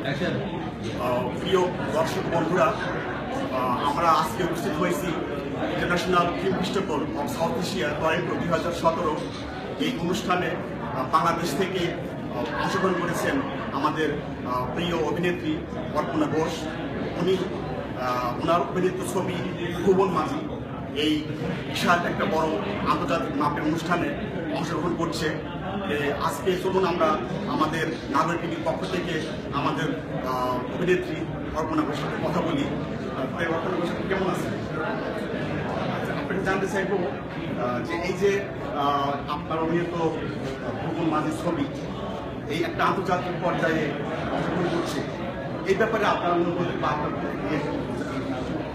প্রিয় দর্শক বন্ধুরা, আমরা আজকে উপস্থিত হয়েছি international film festival of south Asia Toronto 2017। এই অনুষ্ঠানে বাংলাদেশ থেকে অংশগ্রহণ করেছেন আমাদের প্রিয় অভিনেত্রী কল্পনা ঘোষ। উনি ওনার অভিনীত ছবি ভুবন মাঝি এই বিশাল একটা বড় আন্তর্জাতিক মাপের অনুষ্ঠানে অংশগ্রহণ করছে। আজকে চলুন আমরা আমাদের নাগরিক টিভির পক্ষ থেকে আমাদের অভিনেত্রী কল্পনা ঘোষের সাথে কথা বলি। কল্পনা ঘোষ কেমন আছে? আপনাকে জানতে চাইব যে এই যে আপনার অভিনীত ভুবন মাঝির ছবি এই একটা আন্তর্জাতিক পর্যায়ে অংশগ্রহণ করছে, এই ব্যাপারে আপনার অনুভূতি বা আপনার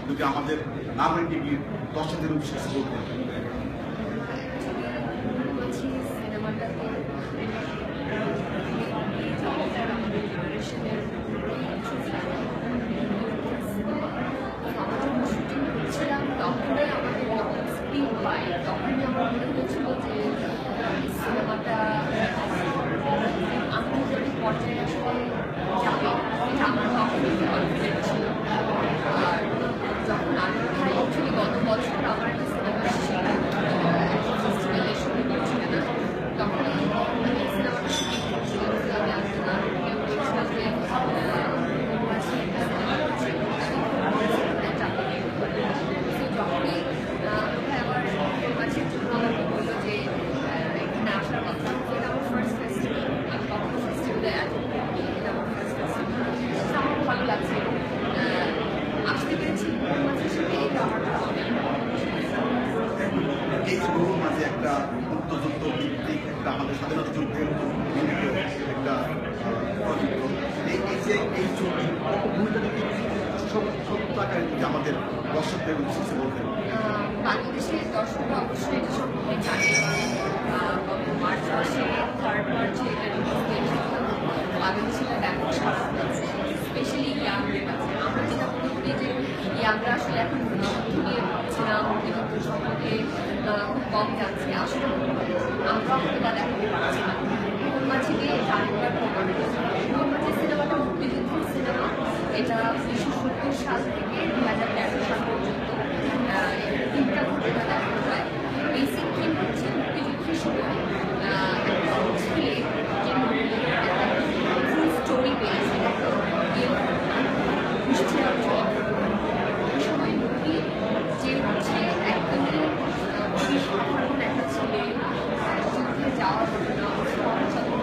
যদি আমাদের নাগরিক টিভির দর্শকদের উদ্দেশ্যে বলতেন। তখনই আমাদের যখন স্ক্রিন পাই তখনই আমার মনে হয়েছিল যে সিনেমাটা আন্তর্জাতিক পর্যায়ে আসলে যাবে, এটা আমার তখনই কনফিডেন্ট ছিল। আর যখন আগ্রহ অ্যাকচুয়ালি গত বছর আমার একটা সিনেমা ফেস্টিভ্যালে শুরু করছিল না, তখনই আমি সিনেমাটা শুটিং করছিলাম। আমি আসলাম বলছিলাম যে যখনই আবার মাঝের জন্য আমাকে বললো যে এখানে আসার কথা, এটা আমার ফার্স্ট ফেস্টিভ্যাল, আমি কখনো ফেস্টিভ্যালে অ্যাটেন্ড করিনি, এটা আমার ফার্স্ট ফেস্টিভ্যাল। আমার ভালো লাগছে এবং আসতে পেরেছি মাঝে সাথে, এটা আমার অনেক। এই যে ভুবন মাঝি একটা মুক্তযুদ্ধ ভিত্তিক একটা আমাদের স্বাধীনতা যুদ্ধের একটা চলচ্চিত্র, এই যে এই ছবি ভূমিকা আমাদের দর্শকদের উদ্দেশ্যে বলতেন। বাংলাদেশের দর্শকরা অবশ্যই এটা সম্পর্কে জানে। গত মার্চ মাসে 3rd মার্চে এটা রিলিজ পেয়েছিল, বাংলাদেশে ব্যাপক সাড়া আছে, স্পেশালি ইয়াংদের কাছে। আমরা যেটা মনে করি যে ইয়াংরা আসলে এখন মুক্তিযুদ্ধ নিয়ে ভাবছিলাম, মুক্তিযুদ্ধ সম্পর্কে খুব কম জানছি, আসলে আমরা এটা দেখাতে পারছিলাম। ভুবন মাঝি দিয়ে এটা আরেকবার প্রমাণ করেছে। ভুবন মাঝি সিনেমাটা মুক্তিযুদ্ধের সিনেমা, এটা 1970 সাল থেকে 2013 সাল পর্যন্ত 3টা ঘটনা দেখানো হয়। বেসিক থিম হচ্ছে মুক্তিযুদ্ধের সময় একটা ছেলে যে স্টোরি পেয়েছে ওই সময় নদী যে হচ্ছে একদমই সাধারণ একটা ছেলে যুদ্ধে যাওয়ার ঘটনা,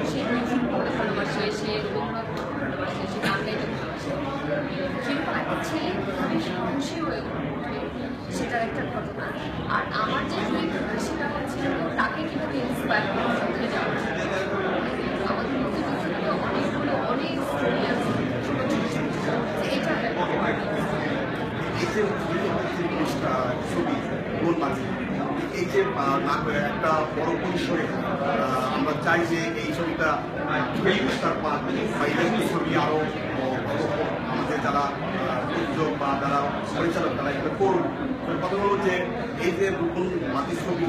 সে মিউজিক পড়তে ভালোবাসে, সে রবীন্দ্রনাথ ভালোবাসে, সে গান গাইতে ভালোবাসে, সেরকম একটা ছেলে খুবই সাহসী হয়ে ওঠে, সেটার একটা ঘটনা। আর আমার যে চরিত্রটা সেটা হচ্ছে তাকে কীভাবে ইন্সপায়ার করে যুদ্ধে যাওয়া। আমাদের মুক্তিযুদ্ধে অনেকগুলো অনেক স্টোরি আছে, এটা এই যে ছবি ভুবন মাঝি, এই যে একটা বড় পরিসরে আমরা চাই যে এই ছবিটা পুরস্কার পাক বা এই ছবি আরো আমাদের যারা উদ্যোগ বা যারা পরিচালক তারা এটা করুন। কথা হলো যে এই যে ভুবন মাঝি ছবি,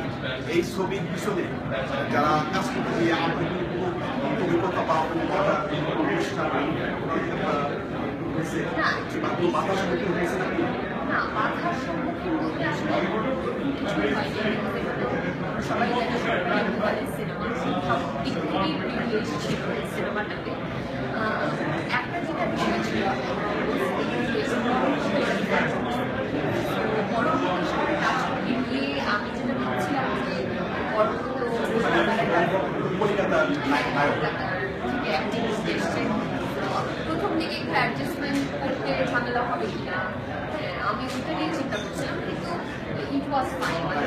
এই ছবির পিছনে যারা কাজ করতে গিয়ে অভিজ্ঞতা বা অনুষ্ঠান হয়েছে বাধার সম্মুখীন হয়েছে নাকি? না, বাধার সম্মুখীন বলতে আসলে কিছুই হয়নি। সবাই জানে সরকারের সিনেমা সব দিক থেকেই প্রিভিলেজ ছিল এই সিনেমাটাতে। একটা যেটা বিষয় ছিল পরবর্তী সময় কাজ করতে গিয়ে আমি যেটা ভাবছিলাম যে কলকাতার প্রথম দিকে একটু অ্যাডজাস্টমেন্ট করতে ঝামেলা হবে কিনা, আমি ওইটা নিয়ে চিন্তা করছিলাম, কিন্তু ইট ওয়াজ ফাইন। মানে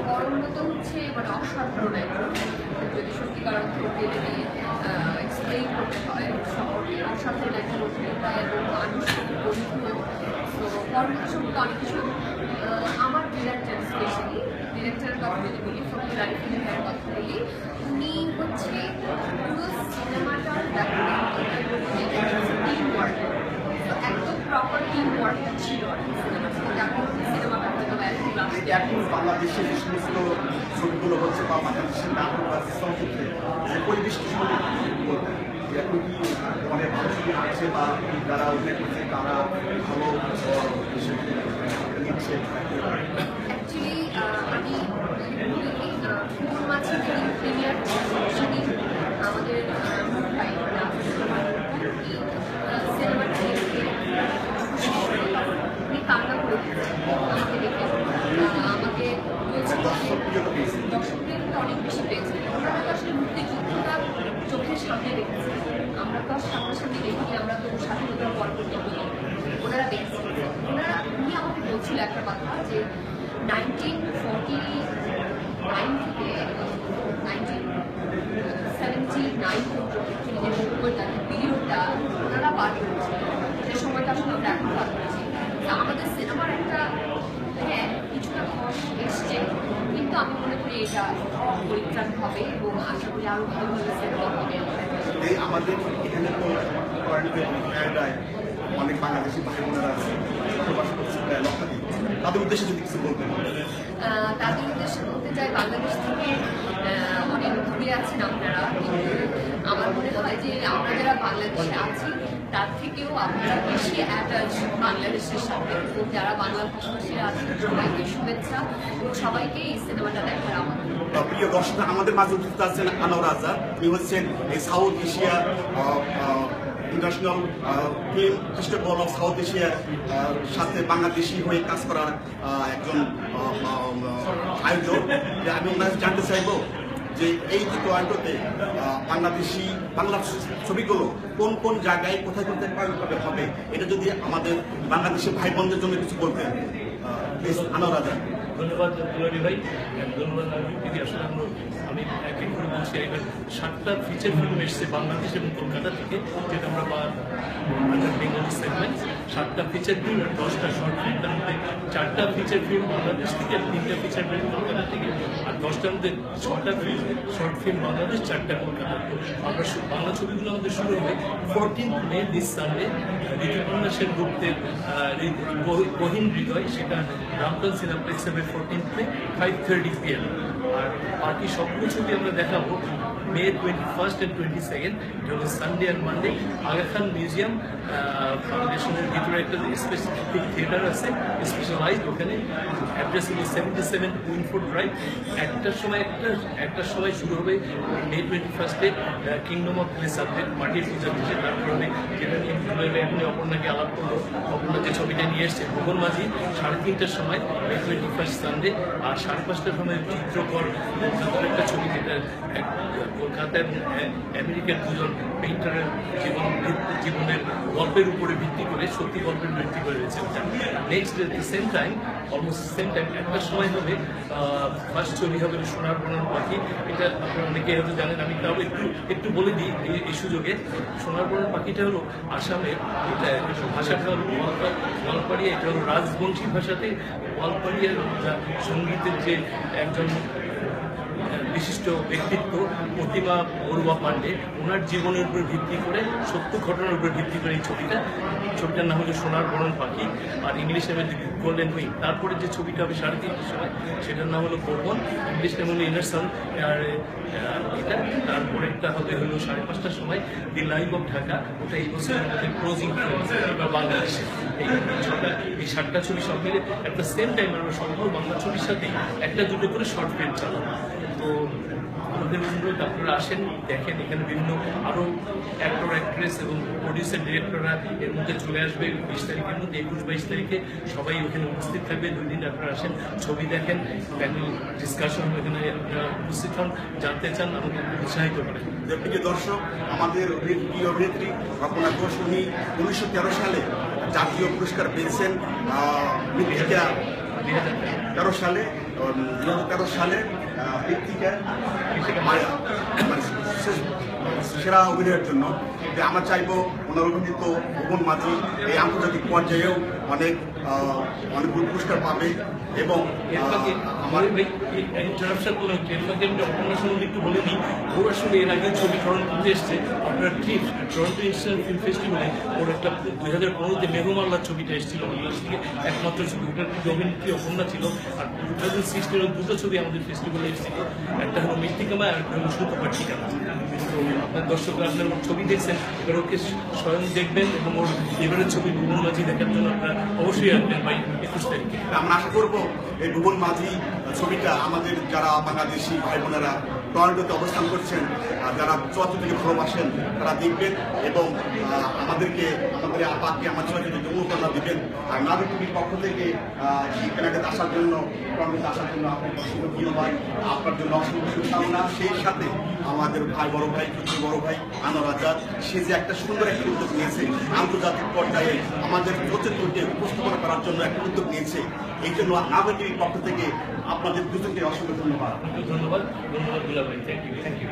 পরমত হচ্ছে মানে অসাধারণ একজন, যদি সত্যিকার অর্থে যদি এক্সপ্লেইন করতে হয় সম্পর্কে অসাধারণ একজন অভিনেতা এবং আনুষ্ঠানিক বন্ধু। তো পরমত সম্পর্কে অনেক কিছু আমার ডিরেক্টর, স্পেশালি ডিরেক্টরের কথা যদি বলি, ফকির আলী ফিল্মের কথা বলি, উনি হচ্ছে পুরো সিনেমাটার টিম ওয়ার্ক, তো একদম প্রপার টিম ওয়ার্কটা ছিল আর কি সিনেমাটা হয়তো এখন বাংলাদেশের যে সমস্ত ছবিগুলো হচ্ছে বা বাংলাদেশের নাটক বা চলচ্চিত্রে যে পরিবেশটি সম্বন্ধে বলতেন যে এখন কি অনেক ভালো ছবি আছে বা যারা অভিনয় করছে তারা ভালো নিচ্ছে? অ্যাকচুয়ালি আমি ফুল মাছের যেদিন প্রিমিয়ার সেদিন আমাদের ভাই সিনেমাটা দেখে উনি কান্না করে আমাকে দেখে আমাকে দর্শকদের অনেক বেশি পেয়েছে। ওনারা তো আসলে মুক্তিযুদ্ধটা চোখের সামনে দেখেছে, আমরা তো সামনাসামনি দেখিনি, আমরা তো স্বাধীনতার পরবর্তী ওনারা দেখেছে। উনি আমাকে বলছিল একটা কথা যে 1949 থেকে 1979 পর্যন্ত যে সময়টা পিরিয়ডটা ওনারা পার করেছে, যে সময়টা আসলে আমরা এখন পার করেছি। আমাদের সিনেমার একটা হ্যাঁ কিছুটা ধস এসছে, কিন্তু আমি মনে করি এটা পরিত্রাণ হবে এবং আশা করি আরও ভালো ভালো সিনেমা হবে। এই আমাদের এখানে তো ক্যানাডায় অনেক বাংলাদেশি ভাই বোনেরা আছে, প্রবাস করছে প্রায় লক্ষাধিক। তাদের উদ্দেশ্যে যদি কিছু বলতেন। তাদের উদ্দেশ্যে বলতে চাই, বাংলাদেশ থেকে অনেক দূরে আছেন আপনারা, কিন্তু আমার মনে হয় যে আমরা যারা বাংলাদেশে আছি তার থেকেও আপনারা বেশি অ্যাটাচ বাংলাদেশের সাথে। তো যারা বাংলা ভাষাভাষীরা আছেন সবাইকে শুভেচ্ছা এবং সবাইকে এই সিনেমাটা দেখার আমার। প্রিয় দর্শক, আমাদের মাঝে উপস্থিত আছেন আনোয়ার রাজা। তিনি হচ্ছেন এই south Asia international film festival of south এশিয়ার সাথে বাংলাদেশি হয়ে কাজ করার একজন আয়োজক। আমি ওনার জানতে চাইব যে এই যে টরন্টোতে বাংলাদেশি বাংলা ছবিগুলো কোন কোন জায়গায় কোথায় কোথায় পাওয়া হবে, এটা যদি আমাদের বাংলাদেশি ভাই বোনদের জন্য কিছু বলতেন। আনোয়ার রাজা। ধন্যবাদ দুলারি ভাই, ধন্যবাদ দিদি। আসলে আমি এক এক করে বলছি, এবার 7টা ফিচার ফিল্ম এসছে বাংলাদেশ এবং কলকাতা থেকে, যেটা আমরা বেঙ্গলি সেগমেন্ট। 7টা ফিচার ফিল্ম আর 10টা শর্ট ফিল্ম। তার মধ্যে 4টা ফিচার ফিল্ম বাংলাদেশ থেকে আর 3টা ফিচার ফিল্ম কলকাতা থেকে, আর 10টার মধ্যে 6টা ফিল্ম শর্ট ফিল্ম বাংলাদেশ, 4টা কলকাতা। আমরা বাংলা ছবিগুলো আমাদের শুরু হবে 14 মে দিস সানডে। ঋতুপর্ণা সেনগুপ্তের গহীন হৃদয়, সেটা রামটন সিনেপ্লেক্স হবে 14 মে 5:30 PM। আর বাকি সবগুলো ছবি আমরা দেখাবো মে 21 and 22, এটা হলো সানডে আর মানডে। আগা খান মিউজিয়াম ফাউন্ডেশনের ভিতরে একটা স্পেসিফিক থিয়েটার আছে, স্পেশালাইজড। ওখানে অ্যাড্রেস হলো 77 উইনফোর্ড ড্রাইভ। একটার সময় শুরু হবে মে 21 কিংডম অফ প্লে সাবজেক্ট মাটির পূজা দিচ্ছে। তারপর হবে যেটা নিয়ে এখন অপর্ণাকে আলাপ করলো, অপর্ণা যে ছবিটা নিয়ে এসছে ভুবন মাঝি 3:30টার সময় মে 21 সানডে। আর 5:30টার সময় চিত্রকর একটা ছবি, যেটা কলকাতার আমেরিকার দুজন পেইন্টারের জীবনের গল্পের উপরে ভিত্তি করে, সত্যি গল্পের ভিত্তি করে রয়েছে। Next same time, almost same time 1টার সময় হবে ফার্স্ট ছবি হবে সোনার বনার পাখি। এটা আপনারা অনেকে হয়তো জানেন, আমি তাও একটু বলে দিই এই সুযোগে। সোনার বনার পাখিটা হলো আসামের, এটা ভাষাটা হলো গোয়ালপাড়িয়া। এটা হলো রাজবংশী ভাষাতে গোয়ালপাড়িয়ার সঙ্গীতের যে একজন বিশিষ্ট ব্যক্তিত্ব প্রতিমা বড়ুয়া পাণ্ডে, ওনার জীবনের উপর ভিত্তি করে, সত্য ঘটনার উপর ভিত্তি করে এই ছবিটার নাম হলো সোনার বরণ পাখি, আর ইংলিশ নামে গোল্ডেন উইং। তারপরে যে ছবিটা হবে 3:30টার সময়, সেটার নাম হলো গোপন, ইংলিশ নাম হলো ইনার সান। আর এটা তারপরেরটা হবে হলো 5:30টার সময় দি লাইভ অফ ঢাকা। ওটা এই বছরের মধ্যে ক্লোজিং বাংলাদেশে। এই 7টা ছবি সব মিলে অ্যাট দ্য সেম টাইম আমরা সকল বাংলা ছবির সাথে একটা দুটো করে শর্ট ফিল্ম চালাবো। তো আমাদের অনুরোধ, আপনারা আসেন, দেখেন। এখানে বিভিন্ন আরও অ্যাক্টর অ্যাক্ট্রেস এবং প্রডিউসার ডিরেক্টররা এর মধ্যে চলে আসবে 20 তারিখের মধ্যে। 21-22 তারিখে সবাই ওখানে উপস্থিত থাকবে। 2 দিন আপনারা আসেন, ছবি দেখেন, প্যানেল ডিসকাশন এখানে উপস্থিত হন, জানতে চান, আমাদের উৎসাহিত করেন। প্রিয় দর্শক, আমাদের প্রিয় অভিনেত্রী কল্পনা ঘোষ, উনি 1913 সালে জাতীয় পুরস্কার পেয়েছেন মৃত্তিকা 2013 সালে। 2013 সালে মৃত্তিকা মায়া সেরা অভিনয়ের জন্য। আমরা চাইবো ওনার অভিনীত ভুবন মাঝি এই আন্তর্জাতিক পর্যায়েও অনেক পুরস্কার পাবে। এবং আমার ইন্টারাপশন করলাম, অপর্ণার সঙ্গে একটু বলে দিই, ওর আসলে এর আগে ছবি টরন্টোতে এসছে। আপনার ঠিক টরন্টো ইন্টারন্যাশনাল ফিল্ম ফেস্টিভ্যালে ওর একটা 2015-তে মেঘমাল্লার ছবিটা এসেছিল বাংলাদেশ থেকে, একমাত্র ছবি। ওটার অভিনেত্রী অপর্ণা ছিল। আর 2016-এর 2টো ছবি আমাদের ফেস্টিভ্যালে এসেছিল, একটা হলো মৃত্তিকা মায়া আর একটা হলো সুতপার ঠিকানা। আপনার দর্শকরা আপনার ওর ছবি দেখছেন, এবার ওকে স্বয়ং দেখবেন এবং ওর এবারের ছবি ভুবন মাঝি দেখার জন্য আপনারা অবশ্যই আসবেন ভাই 21 তারিখে। আমরা আশা করব এই ভুবন মাঝি ছবিটা আমাদের যারা বাংলাদেশি ভাই বোনেরা টরন্টোতে অবস্থান করছেন, যারা চলচ্চিত্রকে ভালোবাসেন তারা দেখবেন এবং আমাদের আপাকে আমার চলচ্চিত্রকে অনুপ্রেরণা দিবেন। আর নাগরিক টিভির পক্ষ থেকে এই কেনাকাটা আসার জন্য, টরন্টোতে আসার জন্য আপনাকে অসংখ্য ধন্যবাদ, আপনার জন্য অসংখ্য শুভকামনা। সেই সাথে আমাদের ভাই বড় ভাই, ছোট বড় ভাই আনোয়ার আজাদ, সে যে একটা সুন্দর একটা উদ্যোগ নিয়েছে, আন্তর্জাতিক পর্যায়ে আমাদের চলচ্চিত্রকে উপস্থাপনা করার জন্য একটা উদ্যোগ নিয়েছে। এই জন্য নাগরিক টিভির পক্ষ থেকে আপনাদের দুজনকে অসংখ্য ধন্যবাদ। ধন্যবাদ দুলা ভাই, থ্যাংক ইউ।